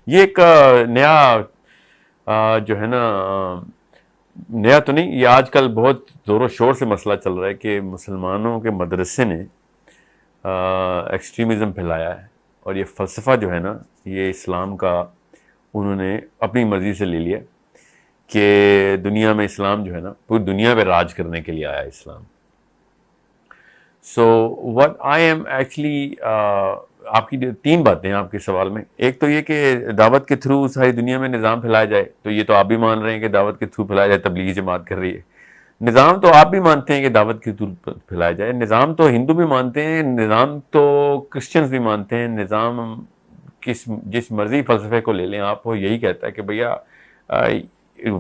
یہ ایک نیا جو ہے نا، نیا تو نہیں، یہ آج کل بہت زور و شور سے مسئلہ چل رہا ہے کہ مسلمانوں کے مدرسے نے ایکسٹریمزم پھیلایا ہے، اور یہ فلسفہ جو ہے نا، یہ اسلام کا انہوں نے اپنی مرضی سے لے لیا کہ دنیا میں اسلام جو ہے نا پوری دنیا پہ راج کرنے کے لیے آیا ہے اسلام. So what I am actually, آپ کی 3 باتیں ہیں آپ کے سوال میں. ایک تو یہ کہ دعوت کے تھرو ساری دنیا میں نظام پھیلایا جائے، تو یہ تو آپ بھی مان رہے ہیں کہ دعوت کے تھرو پھیلایا جائے، تبلیغی جماعت کر رہی ہے. نظام تو آپ بھی مانتے ہیں کہ دعوت کے تھرو پھیلایا جائے، نظام تو ہندو بھی مانتے ہیں، نظام تو کرسچنز بھی مانتے ہیں. نظام جس مرضی فلسفے کو لے لیں آپ، وہ یہی کہتا ہے کہ بھیا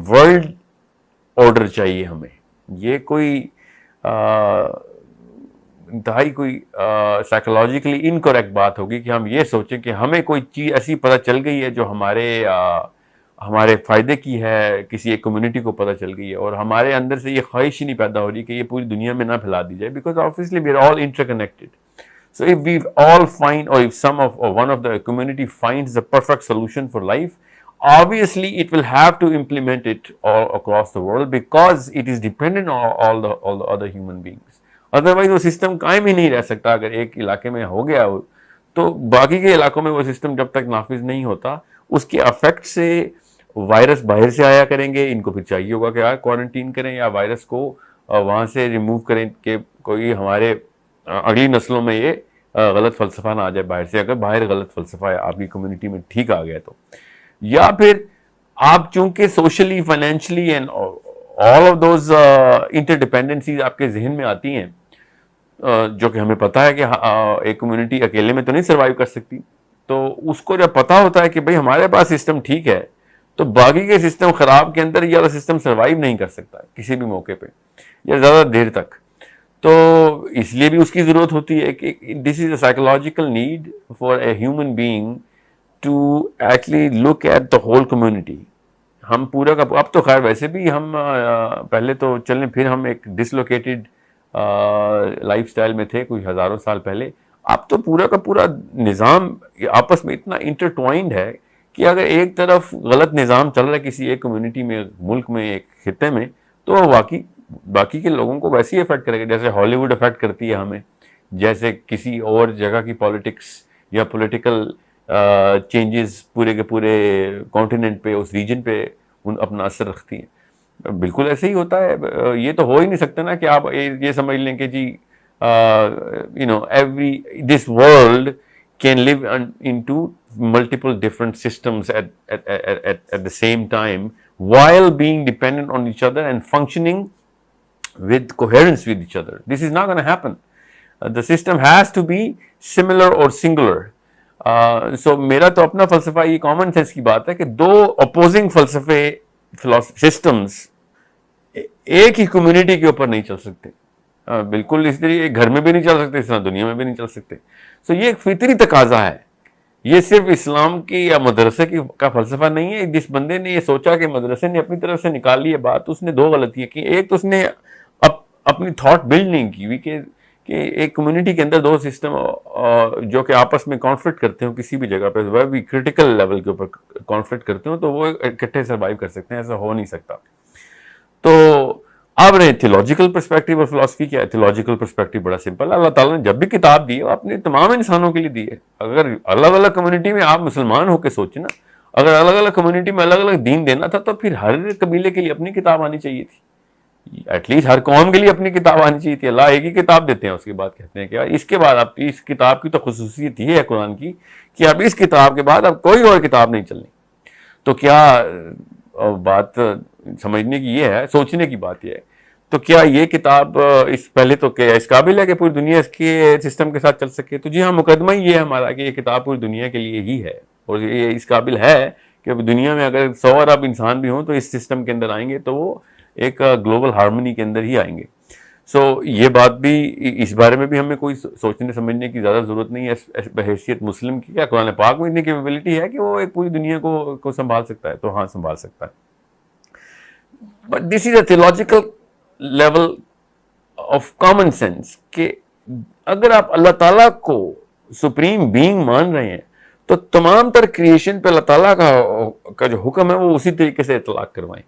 ورلڈ آرڈر چاہیے ہمیں. یہ کوئی انتہائی کوئی سائیکولوجیکلی انکریکٹ بات ہوگی کہ ہم یہ سوچیں کہ ہمیں کوئی چیز ایسی پتہ چل گئی ہے جو ہمارے فائدے کی ہے، کسی ایک کمیونٹی کو پتہ چل گئی ہے، اور ہمارے اندر سے یہ خواہش ہی نہیں پیدا ہو رہی کہ یہ پوری دنیا میں نہ پھیلا دی جائے، because obviously we are all interconnected. So if we all find, or if one of the community finds the perfect solution for life, obviously it will have to implement it all across the world because it is dependent on all the other human beings. Otherwise وہ system قائم ہی نہیں رہ سکتا. اگر ایک علاقے میں ہو گیا ہو تو باقی کے علاقوں میں وہ سسٹم جب تک نافذ نہیں ہوتا، اس کے افیکٹ سے وائرس باہر سے آیا کریں گے. ان کو پھر چاہیے ہوگا کہ کوارنٹین کریں یا وائرس کو وہاں سے ریموو کریں کہ کوئی ہمارے اگلی نسلوں میں یہ غلط فلسفہ نہ آ جائے باہر سے. اگر باہر غلط فلسفہ ہے آپ کی کمیونٹی میں ٹھیک آ گیا تو، یا پھر آپ چونکہ socially, financially and all of those interdependencies آپ کے ذہن میں آتی ہیں، جو کہ ہمیں پتہ ہے کہ ایک کمیونٹی اکیلے میں تو نہیں سروائیو کر سکتی. تو اس کو جب پتہ ہوتا ہے کہ بھئی ہمارے پاس سسٹم ٹھیک ہے، تو باقی کے سسٹم خراب کے اندر یہ والا سسٹم سروائیو نہیں کر سکتا کسی بھی موقع پہ یا زیادہ دیر تک. تو اس لیے بھی اس کی ضرورت ہوتی ہے کہ this is a psychological need for a human being to actually look at the whole community. ہم پورا کا اب تو خیر ویسے بھی ہم پہلے تو چلیں، پھر ہم ایک ڈسلوکیٹڈ لائف سٹائل میں تھے کچھ ہزاروں سال پہلے. اب تو پورا کا پورا نظام آپس میں اتنا انٹرٹوائنڈ ہے کہ اگر ایک طرف غلط نظام چل رہا ہے کسی ایک کمیونٹی میں، ملک میں، ایک خطے میں، تو واقعی باقی کے لوگوں کو ویسے ہی افیکٹ کرے گا جیسے ہالی ووڈ افیکٹ کرتی ہے ہمیں، جیسے کسی اور جگہ کی پالیٹکس یا پولیٹیکل چینجز پورے کے پورے کانٹیننٹ پہ، اس ریجن پہ اپنا اثر رکھتی ہیں. بالکل ایسے ہی ہوتا ہے. یہ تو ہو ہی نہیں سکتا نا کہ آپ یہ سمجھ لیں کہ جی this world can live into multiple different systems at the same time while being dependent on each other and functioning with coherence with each other. This is not going to happen. The system has to be similar or singular. So میرا تو اپنا فلسفہ یہ common sense کی بات ہے کہ 2 opposing فلسفے سسٹمز ایک ہی کمیونٹی کے اوپر نہیں چل سکتے. بالکل اس طرح گھر میں بھی نہیں چل سکتے، اس طرح دنیا میں بھی نہیں چل سکتے. سو یہ ایک فطری تقاضا ہے. یہ صرف اسلام کی یا مدرسے کا فلسفہ نہیں ہے. جس بندے نے یہ سوچا کہ مدرسے نے اپنی طرف سے نکال لی ہے بات، اس نے 2 غلطیاں کی. ایک تو اس نے اپنی تھاٹ بلڈ نہیں کی ہوئی کہ ایک کمیونٹی کے اندر 2 سسٹم جو کہ آپس میں کانفلکٹ کرتے ہوں کسی بھی جگہ پہ، وہ بھی کرٹیکل لیول کے اوپر کانفلکٹ کرتے ہوں، تو وہ اکٹھے سروائیو کر سکتے ہیں. ایسا ہو نہیں سکتا. تو اب رہے تھیولوجیکل پرسپیکٹیو اور فلاسفی کیا ہے. تھیولوجیکل پرسپیکٹیو بڑا سمپل ہے. اللہ تعالیٰ نے جب بھی کتاب دی ہے وہ اپنے تمام انسانوں کے لیے دی ہے. اگر الگ الگ کمیونٹی میں آپ مسلمان ہو کے سوچیں نا، اگر الگ الگ کمیونٹی میں الگ الگ دین دینا تھا تو پھر ہر قبیلے کے لیے اپنی کتاب آنی چاہیے تھی. ایٹ لیسٹ ہر قوم کے لیے اپنی کتاب آنی چاہیے تھی. اللہ ایک ہی کتاب دیتے ہیں، اس کے بعد کہتے ہیں کہ اس کے بعد آپ اس کتاب کی تو خصوصیت یہ ہے قرآن کی کہ اب اس کتاب کے بعد اب کوئی اور کتاب نہیں چلنی. تو کیا بات سمجھنے کی یہ ہے، سوچنے کی بات یہ ہے. تو کیا یہ کتاب پہلے تو کیا اس قابل ہے کہ پوری دنیا اس کے سسٹم کے ساتھ چل سکے؟ تو جی ہاں، مقدمہ ہی یہ ہے ہمارا کہ یہ کتاب پوری دنیا کے لیے ہی ہے، اور یہ اس قابل ہے کہ دنیا میں اگر 100 ارب انسان بھی ہوں تو اس سسٹم کے اندر آئیں گے تو وہ ایک گلوبل ہارمنی کے اندر ہی آئیں گے. سو یہ بات بھی، اس بارے میں بھی ہمیں کوئی سوچنے سمجھنے کی زیادہ ضرورت نہیں ہے بحیثیت مسلم کی. کیا قرآن پاک میں اتنی کیپیبلٹی ہے کہ وہ ایک پوری دنیا کو سنبھال سکتا ہے؟ تو ہاں سنبھال سکتا ہے. But this is a theological level of common sense کہ اگر آپ اللہ تعالیٰ کو سپریم بینگ مان رہے ہیں تو تمام تر کریشن پہ اللہ تعالیٰ کا جو حکم ہے وہ اسی طریقے سے اطلاق کروائیں.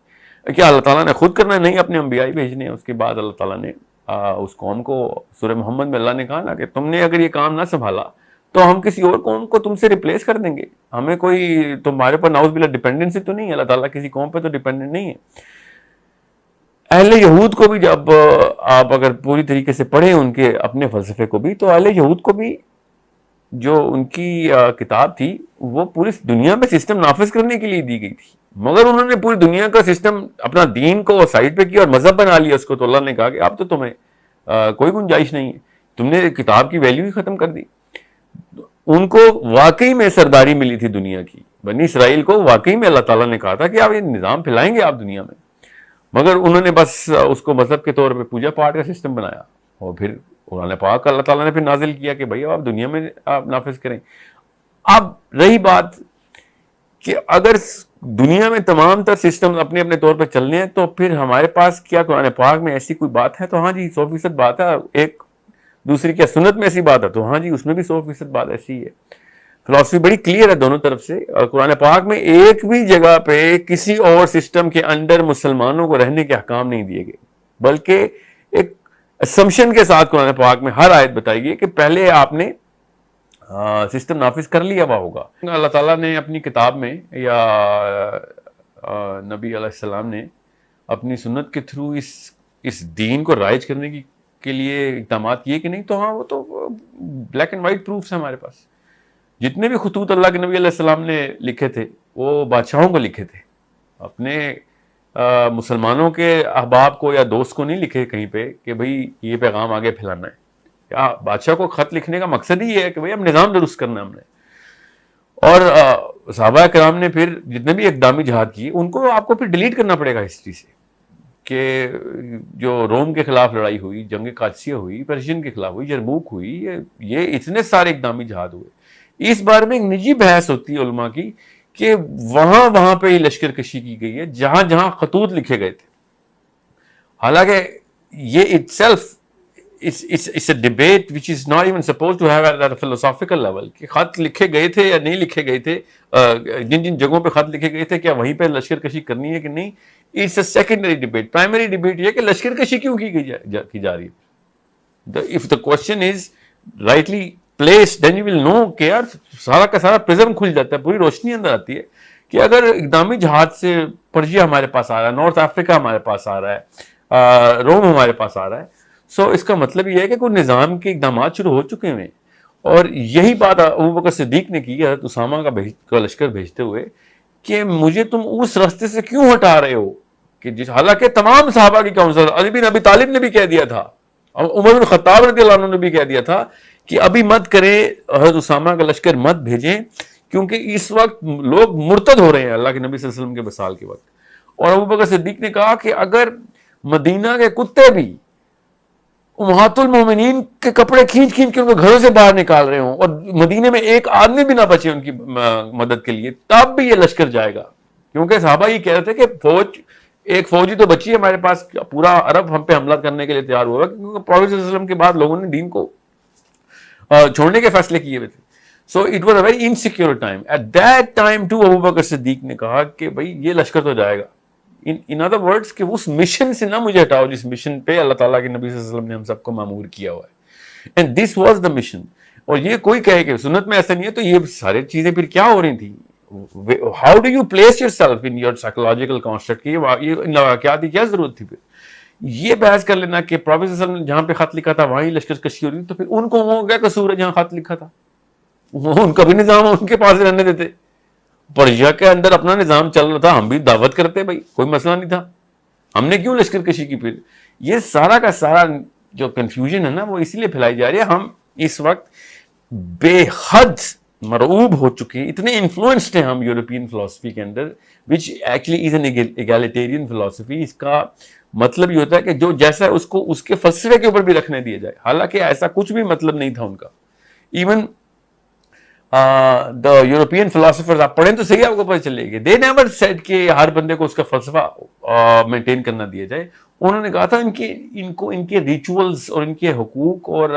کیا اللہ تعالیٰ نے خود کرنا ہے؟ نہیں, اپنے انبیاء بھیجنے ہیں. اس کے بعد اللہ تعالیٰ نے اس قوم کو, سورہ محمد میں اللہ نے کہا نا کہ تم نے اگر یہ کام نہ سنبھالا تو ہم کسی اور قوم کو تم سے ریپلیس کر دیں گے. ہمیں کوئی تمہارے پر نعوذ باللہ ڈیپینڈنسی تو نہیں ہے, اللہ تعالیٰ کسی قوم پہ تو ڈیپینڈنٹ نہیں ہے. اہل یہود کو بھی جب آپ اگر پوری طریقے سے پڑھیں ان کے اپنے فلسفے کو بھی, تو اہل یہود کو بھی جو ان کی کتاب تھی وہ پوری دنیا میں سسٹم نافذ کرنے کے لیے دی گئی تھی, مگر انہوں نے پوری دنیا کا سسٹم اپنا دین کو سائڈ پہ کیا اور مذہب بنا لیا اس کو. تو اللہ نے کہا کہ اب تو تمہیں کوئی گنجائش نہیں ہے, تم نے کتاب کی ویلیو ہی ختم کر دی. ان کو واقعی میں سرداری ملی تھی دنیا کی, بنی اسرائیل کو واقعی میں اللہ تعالیٰ نے کہا تھا کہ آپ یہ نظام پھیلائیں گے آپ دنیا میں, مگر انہوں نے بس اس کو مذہب کے طور پہ پوجا پاٹ کا سسٹم بنایا. اور پھر قرآن پاک اللہ تعالیٰ نے پھر نازل کیا کہ بھائی آپ دنیا میں آپ نافذ کریں. اب رہی بات کہ اگر دنیا میں تمام تر سسٹم اپنے اپنے طور پہ چلنے ہیں تو پھر ہمارے پاس کیا قرآن پاک میں ایسی کوئی بات ہے؟ تو ہاں جی 100% بات ہے. ایک دوسری کیا سنت میں ایسی بات ہے؟ تو ہاں جی اس میں بھی 100% بات ایسی ہے. فلسفی بڑی کلیئر ہے دونوں طرف سے, اور قرآن پاک میں ایک بھی جگہ پہ کسی اور سسٹم کے انڈر مسلمانوں کو رہنے کے احکام نہیں دیے گئے, بلکہ ایک اسمپشن کے ساتھ قرآن پاک میں ہر آیت بتائی گئی کہ پہلے آپ نے سسٹم نافذ کر لیا ہوا ہوگا. اللہ تعالیٰ نے اپنی کتاب میں یا نبی علیہ السلام نے اپنی سنت کے تھرو اس دین کو رائج کرنے کے لیے اقدامات کیے کہ نہیں؟ تو ہاں وہ تو بلیک اینڈ وائٹ پروفس ہیں ہمارے پاس. جتنے بھی خطوط اللہ کے نبی علیہ السلام نے لکھے تھے وہ بادشاہوں کو لکھے تھے, اپنے مسلمانوں کے احباب کو یا دوست کو نہیں لکھے کہیں پہ کہ بھئی یہ پیغام آگے پھیلانا ہے. یا بادشاہ کو خط لکھنے کا مقصد ہی یہ ہے کہ بھئی اب نظام درست کرنا ہے ہم نے. اور صحابہ کرام نے پھر جتنے بھی اقدامی جہاد کیے ان کو آپ کو پھر ڈیلیٹ کرنا پڑے گا ہسٹری سے, کہ جو روم کے خلاف لڑائی ہوئی, جنگ قادسیہ ہوئی, پرشین کے خلاف ہوئی, یرموک ہوئی, یہ اتنے سارے اقدامی جہاد ہوئے. اس بارے میں ایک نجی بحث ہوتی ہے علماء کی کہ وہاں پہ ہی لشکر کشی کی گئی ہے جہاں جہاں خطوط لکھے گئے تھے. حالانکہ یہ itself it's a debate which is not even supposed to have at a philosophical level, کہ خط لکھے گئے تھے یا نہیں لکھے گئے تھے, جن جگہوں پہ خط لکھے گئے تھے کیا وہیں پہ لشکر کشی کرنی ہے کہ نہیں. it's a secondary debate. primary debate یہ کہ لشکر کشی کیوں کی جا رہی ہے. if the question is rightly placed then you will know کہ یار سارا کا سارا پرزم کھل جاتا ہے, پوری روشنی اندر آتی ہے کہ اگر اقدامی جہاد سے پرشیا ہمارے پاس آ رہا ہے, نارتھ افریقہ ہمارے پاس آ رہا ہے, روم ہمارے پاس آ رہا ہے, سو اس کا مطلب یہ ہے کہ کوئی نظام کے اقدامات شروع ہو چکے ہیں. اور یہی بات ابوبکر صدیق نے کی حضرت اسامہ کا لشکر بھیجتے ہوئے کہ مجھے تم اس راستے سے کیوں ہٹا رہے ہو, کہ حالانکہ تمام صحابہ کی کونسل, علی بن ابی طالب نے بھی کہہ دیا تھا, عمر بن خطاب رضی اللہ عنہ نے بھی کہہ دیا تھا کہ ابھی مت کریں, حضرت اسامہ کا لشکر مت بھیجیں, کیونکہ اس وقت لوگ مرتد ہو رہے ہیں اللہ کے نبی صلی اللہ علیہ وسلم کے وصال کے وقت. اور ابوبکر صدیق نے کہا کہ اگر مدینہ کے کتے بھی امہات المومنین کے کپڑے کھینچ کے ان کے گھروں سے باہر نکال رہے ہوں اور مدینے میں ایک آدمی بھی نہ بچے ان کی مدد کے لیے, تب بھی یہ لشکر جائے گا. کیونکہ صحابہ یہ کہہ رہے تھے کہ ایک فوجی تو بچی ہے ہمارے پاس, پورا عرب ہم پہ حملہ کرنے کے لیے تیار ہوا, کیونکہ پروفیٹ صلی اللہ علیہ وسلم کے بعد لوگوں نے دین کو چھوڑنے کے فیصلے کیے ہوئے تھے. So it was a very insecure time. At that time to Abu Bakr Siddiq نے کہا کہ بھائی یہ لشکر تو جائے گا. ان ادر ورڈز کہ اس مشن سے نہ مجھے ہٹاؤ جس مشن پہ اللہ تعالیٰ کے نبی صلی اللہ علیہ وسلم نے ہم سب کو مامور کیا ہوا ہے. And this was the mission. اور یہ کوئی کہے کہ سنت میں ایسا نہیں ہے تو یہ ساری چیزیں پھر کیا ہو رہی تھیں. How do you place your self in your psychological construct کی ان واقعات کی کیا ضرورت تھی. پھر یہ بحث کر لینا کہ پروفیٹ صلی اللہ علیہ وسلم نے جہاں پہ خط لکھا تھا وہیں لشکر کشی ہو رہی, تو پھر ان کو وہ کیا قصور ہے جہاں خط لکھا تھا, ان کا بھی نظام ان کے پاس رہنے دیتے. پرشیا کے اندر اپنا نظام چل رہا تھا, ہم بھی دعوت کرتے بھائی, کوئی مسئلہ نہیں تھا, ہم نے کیوں لشکر کشی کی. پھر یہ سارا کا سارا جو کنفیوژن ہے نا وہ اسی لیے پھیلائی جا رہی ہے. ہم اس وقت بے حد مرعوب ہو چکے ہیں, اتنے انفلوئنسڈ ہیں ہم یورپین فلسفی کے اندر, وچ ایکچولی از این ایگالیٹیرین فلسفی. اس کا مطلب یہ ہوتا ہے کہ جو جیسا ہے اس کو اس کے فلسفے کے اوپر بھی رکھنے دیا جائے, حالانکہ ایسا کچھ بھی مطلب نہیں تھا ان کا. ایون دا یورپین فلاسفرز آپ پڑھیں تو صحیح آپ کو پتہ چلے گی, دے نیور سیڈ کہ ہر بندے کو اس کا فلسفہ مینٹین کرنا دیا جائے. انہوں نے کہا تھا ان کے ریچولز اور ان کے حقوق اور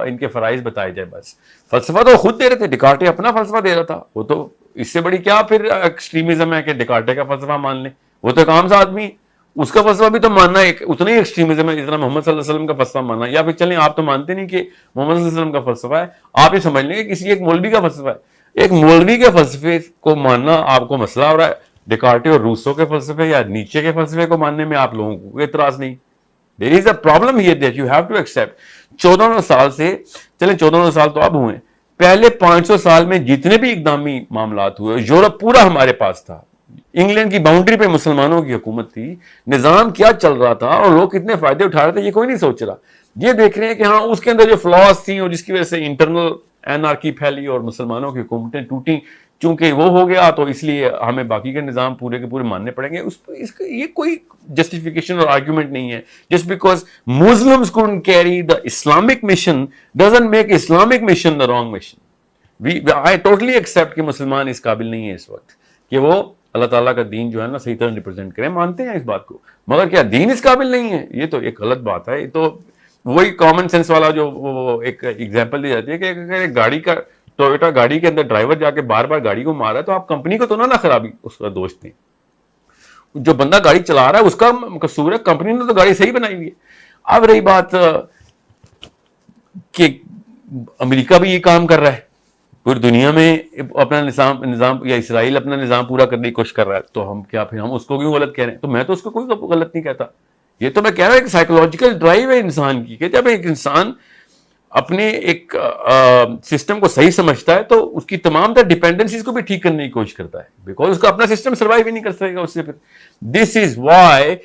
ان کے فرائض بتائے جائے بس. فلسفہ تو خود دے رہے تھے, ڈیکارٹے اپنا فلسفہ دے رہا تھا. وہ تو اس سے بڑی کیا پھر ایکسٹریمزم ہے کہ ڈیکارٹے کا فلسفہ مان لیں, وہ تو ایک عام سا آدمی ہے, اس کا فلسفہ بھی تو ماننا ایک اتنا ہی ایکسٹریمزم ہے جتنا محمد صلی اللہ علیہ وسلم کا فلسفہ ماننا. یا پھر چلیں آپ تو مانتے نہیں کہ محمد صلی اللہ علیہ وسلم کا فلسفہ ہے, آپ یہ سمجھ لیں کہ کسی ایک مولوی کا فلسفہ ہے. ایک مولوی کے فلسفے کو ماننا آپ کو مسئلہ ہو رہا ہے, ڈیکارٹے اور روسو کے فلسفے یا نیچے کے فلسفے کو ماننے میں آپ لوگوں کو کوئی اعتراض نہیں. There is a problem here that you have to accept. 1400 سال سے, چلیں 1400 سال تو اب ہوئے, پہلے 500 سال میں جتنے بھی اقدامی معاملات ہوئے, یورپ پورا ہمارے پاس تھا, انگلینڈ کی باؤنڈری پہ مسلمانوں کی حکومت تھی, نظام کیا چل رہا تھا اور لوگ کتنے فائدے اٹھا رہے تھے یہ کوئی نہیں سوچ رہا. یہ دیکھ رہے ہیں کہ ہاں اس کے اندر جو فلاس تھیں اور جس کی وجہ سے انٹرنل اینارکی پھیلی اور مسلمانوں کی حکومتیں ٹوٹیں, چونکہ وہ ہو گیا تو اس لیے ہمیں باقی کے نظام پورے کے پورے ماننے پڑیں گے. یہ کوئی جسٹیفیکیشن اور آرگیومنٹ نہیں ہے. Just because Muslims couldn't carry the Islamic mission doesn't make Islamic mission the wrong mission. I totally accept کہ مسلمان اس قابل نہیں ہے اس وقت کہ وہ اللہ تعالیٰ کا دین جو ہے نا صحیح طرح ریپرزینٹ کریں, مانتے ہیں اس بات کو, مگر کیا دین اس قابل نہیں ہے؟ یہ تو ایک غلط بات ہے. یہ تو وہی کامن سینس والا جو ایک ایگزامپل دی جاتی ہے کہ اگر گاڑی کا ٹویوٹا گاڑی کے اندر ڈرائیور جا کے بار بار گاڑی کو مارا ہے تو آپ کمپنی کو تو نہ خرابی اس کا دوست دیں. جو بندہ گاڑی چلا رہا ہے اس کا قصور ہے, کمپنی نے تو گاڑی صحیح بنائی ہوئی ہے. اب رہی بات کہ امریکہ بھی یہ کام کر رہا ہے, پوری دنیا میں اپنا نظام یا اسرائیل اپنا نظام پورا کرنے کی کوشش کر رہا ہے, تو ہم کیا پھر ہم اس کو کیوں غلط کہہ رہے ہیں؟ تو میں تو اس کو کوئی غلط نہیں کہتا. یہ تو میں کہہ رہا ہوں ایک سائیکولوجیکل ڈرائیو ہے انسان کی, کہ جب ایک انسان اپنے ایک سسٹم کو صحیح سمجھتا ہے تو اس کی تمام تر ڈیپینڈنسیز کو بھی ٹھیک کرنے کی کوشش کرتا ہے, بیکاز اس کا اپنا سسٹم سروائیو ہی نہیں کر سکے گا اس سے. پھر this is why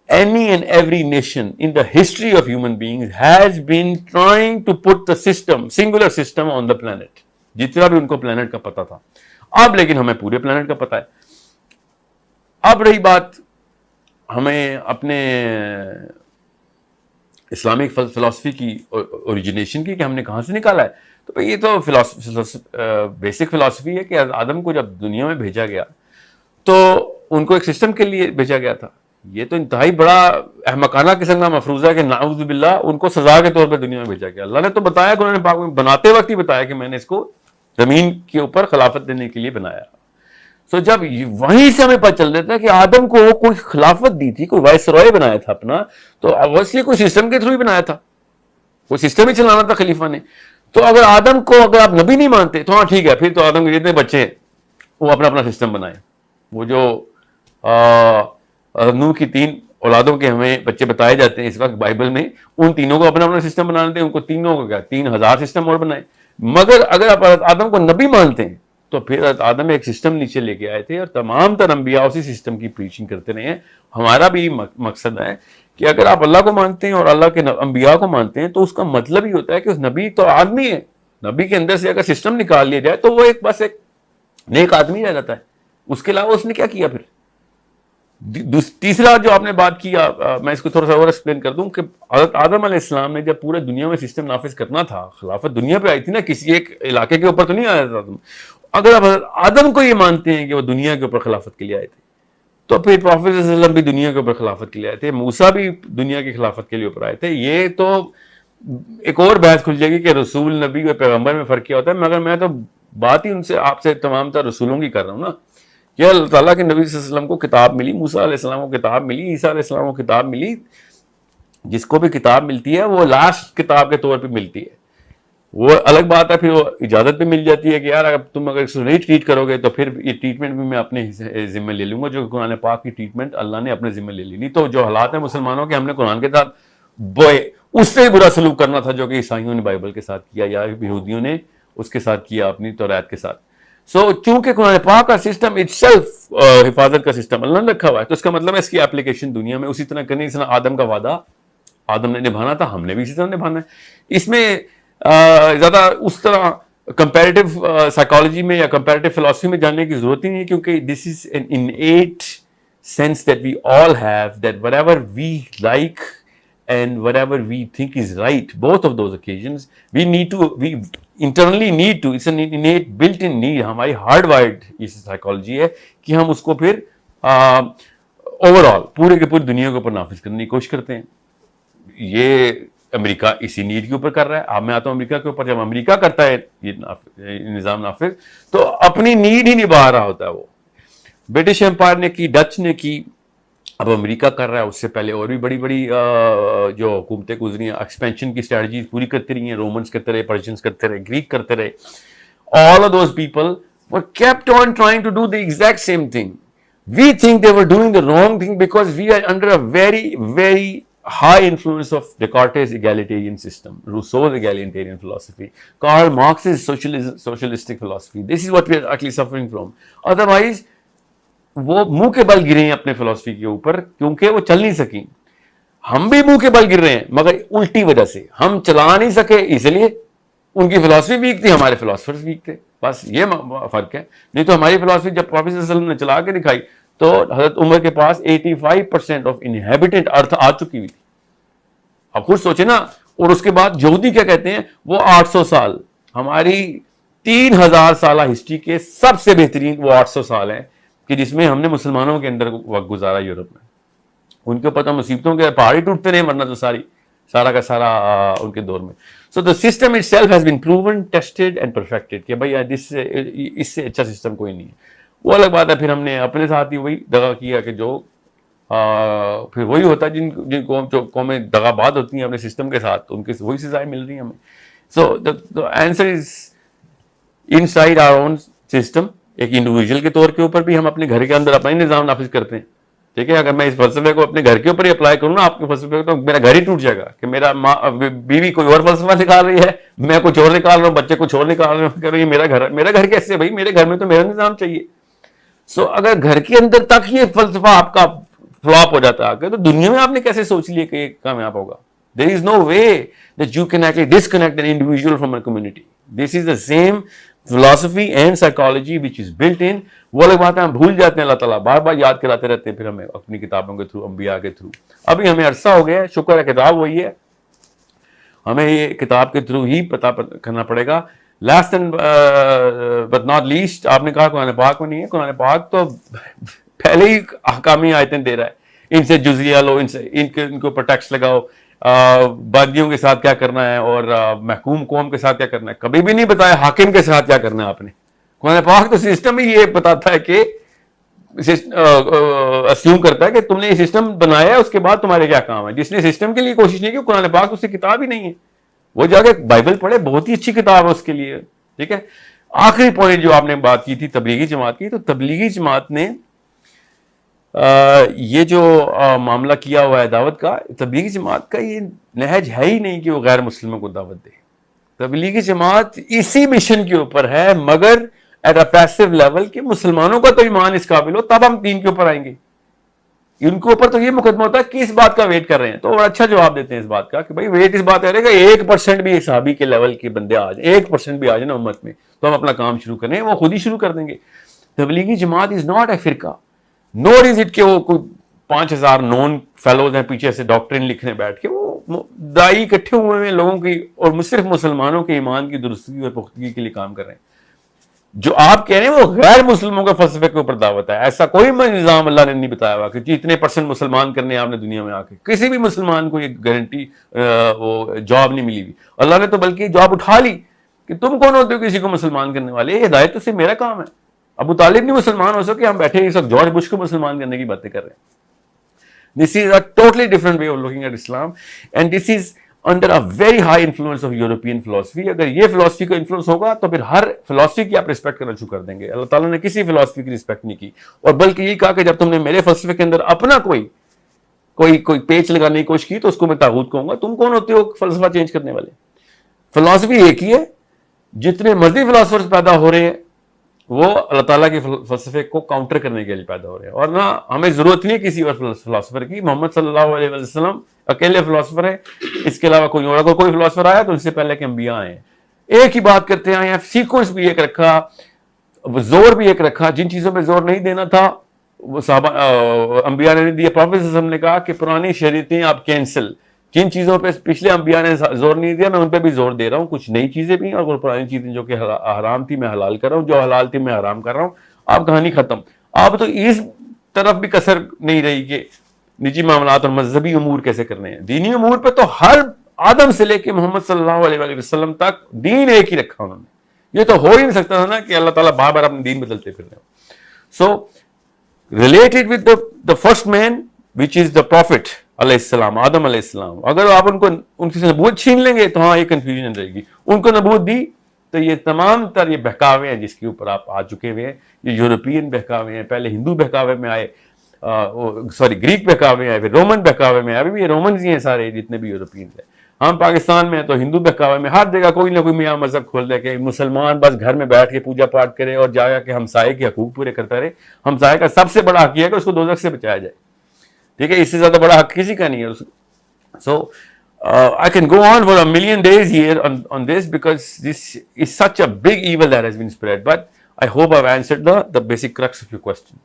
any and every nation in the history of human beings has been trying to put the system, singular system on the planet. جتنا بھی ان کو پلانٹ کا پتا تھا, اب لیکن ہمیں پورے پلانٹ کا پتا ہے. اب رہی بات ہمیں اپنے اسلامک فلسفی کی اوریجنیشن کی کہ ہم نے کہاں سے نکالا ہے, تو بھئی یہ تو بیسک فلسفی ہے کہ آدم کو جب دنیا میں بھیجا گیا تو ان کو ایک سسٹم کے لیے بھیجا گیا تھا. یہ تو انتہائی بڑا احمقانہ قسم کا مفروضہ ہے کہ نعوذ باللہ ان کو سزا کے طور پہ دنیا میں بھیجا گیا. اللہ نے تو بتایا کہ انہوں نے پاک میں بناتے وقت ہی بتایا کہ میں نے اس کو زمین کے اوپر خلافت دینے کے لیے بنایا. سو جب وہیں سے ہمیں پتہ چل رہتا ہے کہ آدم کو کوئی خلافت دی تھی, کوئی وائس رائے بنایا تھا اپنا, تو اوبویسلی کوئی سسٹم کے تھرو ہی بنایا تھا, کوئی سسٹم ہی چلانا تھا خلیفہ نے. تو اگر آدم کو اگر آپ نبی نہیں مانتے تو ہاں ٹھیک ہے, پھر تو آدم کے جتنے بچے ہیں وہ اپنا سسٹم بنائیں. وہ جو نوح کی 3 اولادوں کے ہمیں بچے بتائے جاتے ہیں اس وقت بائبل میں, ان تینوں کو اپنا سسٹم بنانا دیں, ان کو تینوں کو کیا 3000 سسٹم اور بنائے. مگر اگر آپ آدم کو نبی مانتے ہیں تو پھر آدم ایک سسٹم نیچے لے کے آئے تھے اور تمام تر انبیاء اسی سسٹم کی پریچنگ کرتے رہے ہیں. ہمارا بھی مقصد ہے کہ اگر آپ اللہ کو مانتے ہیں اور اللہ کے انبیاء کو مانتے ہیں تو اس کا مطلب ہی ہوتا ہے کہ اس نبی تو آدمی ہے, نبی کے اندر سے اگر سسٹم نکال لیا جائے تو وہ بس ایک نیک آدمی رہ جاتا ہے. اس کے علاوہ اس نے کیا کیا؟ پھر تیسرا جو آپ نے بات کی, میں اس کو تھوڑا سا اور ایکسپلین کر دوں کہ حضرت آدم علیہ السلام نے جب پورے دنیا میں سسٹم نافذ کرنا تھا, خلافت دنیا پہ آئی تھی نا, کسی ایک علاقے کے اوپر تو نہیں آیا تھا. اگر آپ حضرت آدم کو یہ مانتے ہیں کہ وہ دنیا کے اوپر خلافت کے لیے آئے تھے, تو پھر پروفیٹ صلی اللہ علیہ وسلم بھی دنیا کے اوپر خلافت کے لیے آئے تھے, موسیٰ بھی دنیا کی خلافت کے لیے اوپر آئے تھے. یہ تو ایک اور بحث کھل جائے گی کہ رسول نبی اور پیغمبر میں فرق کیا ہوتا ہے, مگر میں تو بات ہی ان سے آپ سے تمام تر رسولوں کی کر رہا ہوں نا, کہ اللہ تعالیٰ کے نبی صلی اللہ علیہ وسلم کو کتاب ملی, موسیٰ علیہ السلام کو کتاب ملی, عیسیٰ علیہ السلام کو کتاب ملی. جس کو بھی کتاب ملتی ہے وہ لاسٹ کتاب کے طور پہ ملتی ہے. وہ الگ بات ہے, پھر وہ اجازت بھی مل جاتی ہے کہ یار اگر تم اگر اس کو نہیں ٹریٹ کرو گے تو پھر یہ ٹریٹمنٹ بھی میں اپنے ذمہ لے لوں گا, جو قرآن پاک کی ٹریٹمنٹ اللہ نے اپنے ذمہ لے لی. تو جو حالات ہیں مسلمانوں کے, ہم نے قرآن کے ساتھ اس سے برا سلوک کرنا تھا جو کہ عیسائیوں نے بائبل کے ساتھ کیا یا یہودیوں نے اس کے ساتھ کیا, اپنی توریت کے ساتھ. چونکہ قرآن پاک کا سسٹم اٹ سیلف حفاظت کا سسٹم اللہ نے رکھا ہوا ہے, تو اس کا مطلب ہے اس کی اپلیکیشن دنیا میں اسی طرح کرنی, اس طرح آدم کا وعدہ آدم نے نبھانا تھا, ہم نے بھی اسی طرح نبھانا ہے. اس میں زیادہ اس طرح کمپیریٹیو سائیکالوجی میں یا کمپیریٹیو فلسفی میں جاننے کی ضرورت ہی نہیں ہے, کیونکہ this is an innate sense that we all have, that whatever we like and whatever we think is right, both of those occasions we internally need to, it's an innate built in need, ہماری hard wired یہ psychology ہے کہ ہم اس کو پھر over all پورے کے پوری دنیا کے اوپر نافذ کرنے کی کوشش کرتے ہیں. یہ امریکہ اسی نیڈ کے اوپر کر رہا ہے. اب میں آتا ہوں امریکہ کے اوپر. جب امریکہ کرتا ہے یہ نظام نافذ تو اپنی نیڈ ہی نبھا رہا ہوتا ہے. وہ برٹش امپائر نے کی, ڈچ نے کی, اب امریکہ کر رہا ہے. اس سے پہلے اور بھی بڑی بڑی جو حکومتیں گزری ہیں ایکسپینشن کی اسٹریٹجیز پوری کرتی رہی ہیں. رومنس کرتے رہے, پرشینس کرتے رہے, گریک کرتے رہے. all of those people were kept on trying to do the exact same thing. We think they were doing the wrong thing because we are under a very, very high influence of Descartes' egalitarian system, Rousseau's egalitarian philosophy, Karl Marx's socialistic philosophy. This is what we are actually suffering from. Otherwise, وہ منہ کے بل گرے ہیں اپنے فلسفی کے اوپر کیونکہ وہ چل نہیں سکیں. ہم بھی منہ کے بل گر رہے ہیں مگر الٹی وجہ سے. ہم چلا نہیں سکے اس لیے ان کی فلسفی ویک تھی, ہمارے فلاسفرز ویک تھے. بس یہ فرق ہے. نہیں تو ہماری فلسفی جب پروفیسر صلی اللہ علیہ وسلم نے چلا کے دکھائی تو حضرت عمر کے پاس 85% آف انہیبیٹنٹ ارتھ آ چکی ہوئی تھی. اب خود سوچے نا. اور اس کے بعد یہودی کیا کہتے ہیں, وہ 800 سال, ہماری 3000 سالہ ہسٹری کے سب سے بہترین وہ 800 سال ہیں کہ جس میں ہم نے مسلمانوں کے اندر وقت گزارا یورپ میں. ان کے پتہ مصیبتوں کے پہاڑی ٹوٹتے رہے ورنہ تو سارا کا سارا ان کے دور میں. So the system itself has been proven, tested and perfected کہ بھائی اس سے اچھا سسٹم کوئی نہیں ہے. وہ الگ بات ہے. پھر ہم نے اپنے ساتھ ہی وہی دغا کیا کہ جو پھر وہی ہوتا ہے جن قومیں دغا باد ہوتی ہیں اپنے سسٹم کے ساتھ, ان کے وہی سزائیں مل رہی ہیں ہمیں. So the answer is inside our own system. ایک انڈیویجول کے طور کے اوپر بھی ہم اپنے گھر کے اندر اپنا نظام نافذ کرتے ہیں. ٹھیک ہے, اگر میں اس فلسفے کو اپنے گھر کے اوپر ہی اپلائی کروں نا آپ کے فلسفے کو, تو میرا گھر ہی ٹوٹ جائے گا کہ میرا بیوی کوئی اور فلسفہ نکال رہی ہے, میں کچھ اور نکال رہا ہوں, بچے کچھ اور نکال رہے ہیں. کہ میرا گھر کیسے بھائی, میرے گھر میں تو میرا نظام چاہیے. سو اگر گھر کے اندر تک یہ فلسفہ آپ کا فلاپ ہو جاتا ہے تو دنیا میں آپ نے کیسے سوچ لیا کہ یہ کامیاب ہوگا. There is no way that you can actually disconnect an individual from a community. This is the same philosophy and psychology which is built in. وہ الگ بات ہے ہم بھول جاتے ہیں, اللہ تعالیٰ بار بار یاد کراتے رہتے ہیں پھر ہمیں اپنی کتابوں کے تھرو, انبیاء کے تھرو. ابھی ہمیں عرصہ ہو گیا ہے, شکر ہے کتاب وہی ہے, ہمیں یہ کتاب کے تھرو ہی پتہ کرنا پڑے گا. Last and but not least, آپ نے کہا قرآن پاک میں نہیں ہے. قرآن پاک تو پہلے ہی احکامی آیتیں دے رہا ہے. ان سے جزیہ لو, ان کے اوپر ٹیکس لگاؤ, باغیوں کے ساتھ کیا کرنا ہے اور محکوم قوم کے ساتھ کیا کرنا ہے. کبھی بھی نہیں بتایا حاکم کے ساتھ کیا کرنا ہے آپ نے. قرآن پاک تو سسٹم ہی یہ بتاتا ہے کہ اسیوم کرتا ہے کہ تم نے یہ سسٹم بنایا ہے, اس کے بعد تمہارے کیا کام ہے. جس نے سسٹم کے لیے کوشش نہیں کی, قرآن پاک اس کی کتاب ہی نہیں ہے. وہ جا کے بائبل پڑھے, بہت ہی اچھی کتاب ہے اس کے لیے. ٹھیک ہے. آخری پوائنٹ جو آپ نے بات کی تھی تبلیغی جماعت کی, تو تبلیغی جماعت نے یہ جو معاملہ کیا ہوا ہے دعوت کا, تبلیغی جماعت کا یہ نہج ہے ہی نہیں کہ وہ غیر مسلموں کو دعوت دے. تبلیغی جماعت اسی مشن کے اوپر ہے مگر ایٹ اے پیسو لیول کہ مسلمانوں کا تو ایمان اس قابل ہو تب ہم دین کے اوپر آئیں گے. ان کے اوپر تو یہ مقدمہ ہوتا ہے کہ اس بات کا ویٹ کر رہے ہیں. تو بڑا اچھا جواب دیتے ہیں اس بات کا کہ بھائی ویٹ اس بات کرے گا 1% بھی صحابی کے لیول کے بندے آ جائیں, 1% بھی آ جائیں نا امت میں, تو ہم اپنا کام شروع کریں. وہ خود ہی شروع کر دیں گے. Tablighi Jamaat is not a فرقہ, نور از اٹ کہ وہ کوئی 5000 نون فیلوز ہیں پیچھے سے ڈاکٹرین لکھنے بیٹھ کے. وہ دائی اکٹھے ہوئے ہیں لوگوں کی اور صرف مسلمانوں کے ایمان کی درستگی اور پختگی کے لیے کام کر رہے ہیں. جو آپ کہہ رہے ہیں وہ غیر مسلموں کے فلسفے کے اوپر دعوت ہے. ایسا کوئی نظام اللہ نے نہیں بتایا ہوا کہ اتنے % مسلمان کرنے آپ نے دنیا میں آ کے. کسی بھی مسلمان کو یہ گارنٹی وہ جاب نہیں ملی ہوئی. اللہ نے تو بلکہ جاب اٹھا لی کہ تم کون ہوتے ہو کسی کو مسلمان کرنے والے. یہ ہدایت تو صرف میرا کام ہے. ابو طالب نہیں مسلمان ہو سکے, ہم بیٹھے اس وقت جارج بش کو مسلمان کرنے کی باتیں کر رہے ہیں. This is a totally different way of looking at Islam and this is under a very high influence of European philosophy. اگر یہ فلسفی کا انفلوئنس ہوگا تو پھر ہر فلسفی کی آپ رسپیکٹ کرنا شروع کر دیں گے. اللہ تعالیٰ نے کسی فلسفی کی رسپیکٹ نہیں کی, اور بلکہ یہ کہا کہ جب تم نے میرے فلسفے کے اندر اپنا کوئی پیچ لگانے کی کوشش کی تو اس کو میں طاغوت کہوں گا. تم کون ہوتے ہو فلسفہ چینج کرنے والے؟ فلسفی ایک ہی ہے. جتنے مرضی فلاسفرز پیدا ہو رہے ہیں وہ اللہ تعالیٰ کے فلسفے کو کاؤنٹر کرنے کے لیے پیدا ہو رہے ہیں, اور نہ ہمیں ضرورت نہیں ہے کسی اور فلاسفر کی. محمد صلی اللہ علیہ وسلم اکیلے فلاسفر ہیں, اس کے علاوہ کوئی اور. اگر کوئی فلاسفر آیا تو اس سے پہلے کہ انبیاء آئے ہیں. ایک ہی بات کرتے آئے ہیں, سیکوینس بھی ایک رکھا, زور بھی ایک رکھا. جن چیزوں پہ زور نہیں دینا تھا وہ صحابہ انبیاء نے نہیں دیا. پروفیٹ صلی اللہ علیہ وسلم نے کہا کہ پرانی شریعتیں آپ کینسل. جن چیزوں پہ پچھلے انبیاء نے زور نہیں دیا میں ان پہ بھی زور دے رہا ہوں. کچھ نئی چیزیں بھی ہیں اور پرانی چیزیں جو کہ حرام تھی میں حلال کر رہا ہوں, جو حلال تھی میں حرام کر رہا ہوں. آپ کہانی ختم. آپ تو اس طرف بھی کسر نہیں رہی کہ نجی معاملات اور مذہبی امور کیسے کرنے ہیں. دینی امور پہ تو ہر آدم سے لے کے محمد صلی اللہ علیہ وآلہ وسلم تک دین ایک ہی رکھا انہوں نے. یہ تو ہو ہی نہیں سکتا تھا نا کہ اللہ تعالیٰ بار بار اپنے دین بدلتے پھر رہے ہو. So related with the first man which is the prophet علیہ السلام, آدم علیہ السلام, اگر آپ ان کی نبوت چھین لیں گے تو ہاں یہ کنفیوژن رہے گی. ان کو نبوت دی تو یہ تمام تر یہ بہکاوے ہیں جس کے اوپر آپ آ چکے ہوئے ہیں, یہ یورپین بہکاوے ہیں. پہلے ہندو بہکاوے میں آئے, گریک بہکاوے ہیں, پھر رومن بہکاوے میں, ابھی بھی یہ رومنز ہی ہیں سارے جتنے بھی یورپین ہیں. ہم پاکستان میں تو ہندو بہکاوے میں ہر جگہ کوئی نہ کوئی میاں مذہب کھول دے کہ مسلمان بس گھر میں بیٹھ کے پوجا پاٹ کرے اور جا کے ہمسائے کے حقوق پورے کرتا رہے. ہمسائے کا سب سے بڑا حق یہ ہے کہ اس کو دوزخ سے بچایا جائے, ٹھیک ہے, اس سے زیادہ بڑا حق کسی کا نہیں ہے. سو I can go on for a million days here on this because this is such a big evil that has been spread, but I hope I've answered the basic crux of your question.